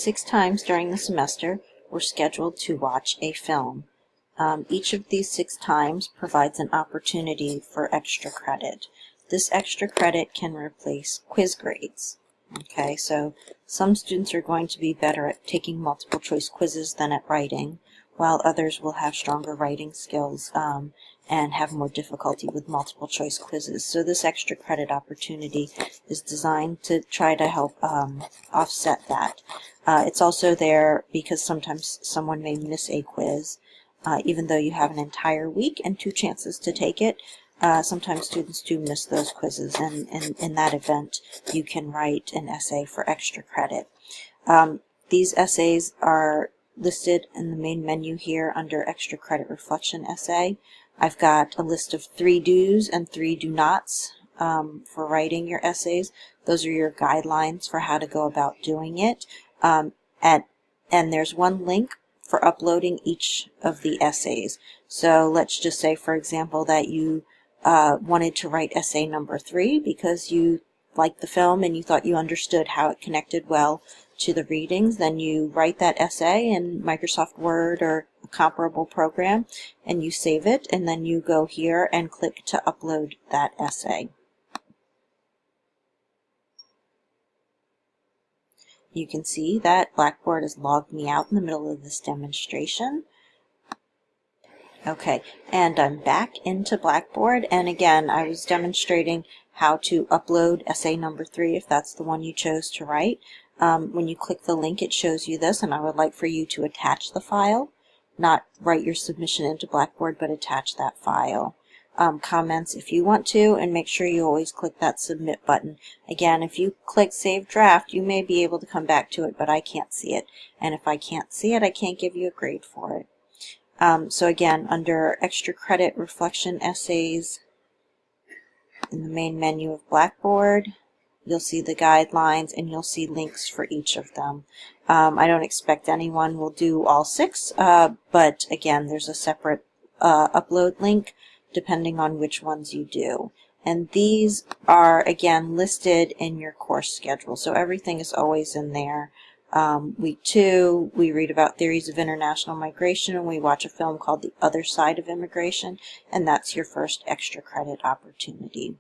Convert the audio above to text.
6 times during the semester, we're scheduled to watch a film. Each of these 6 times provides an opportunity for extra credit. This extra credit can replace quiz grades. Okay, so some students are going to be better at taking multiple choice quizzes than at writing, while others will have stronger writing skills and have more difficulty with multiple choice quizzes. So this extra credit opportunity is designed to try to help offset that. It's also there because sometimes someone may miss a quiz, even though you have an entire week and 2 chances to take it. Sometimes students do miss those quizzes, and in that event, you can write an essay for extra credit. These essays are listed in the main menu here under Extra Credit Reflection Essay. I've got a list of 3 do's and 3 do nots for writing your essays. Those are your guidelines for how to go about doing it. And there's one link for uploading each of the essays. So let's just say, for example, that you wanted to write essay number 3 because you liked the film and you thought you understood how it connected well to the readings. Then you write that essay in Microsoft Word or a comparable program and you save it, and then you go here and click to upload that essay. You can see that Blackboard has logged me out in the middle of this demonstration. Okay, and I'm back into Blackboard, and again I was demonstrating how to upload essay number 3 if that's the one you chose to write. When you click the link, it shows you this, and I would like for you to attach the file, not write your submission into Blackboard, but attach that file. Comments if you want to, and make sure you always click that submit button. Again, if you click save draft, you may be able to come back to it, but I can't see it, and if I can't see it, I can't give you a grade for it. So again, under Extra Credit Reflection Essays, in the main menu of Blackboard, you'll see the guidelines and you'll see links for each of them. I don't expect anyone will do all 6, but again, there's a separate upload link depending on which ones you do. And these are, again, listed in your course schedule, so everything is always in there. Week 2, we read about theories of international migration, and we watch a film called The Other Side of Immigration, and that's your first extra credit opportunity.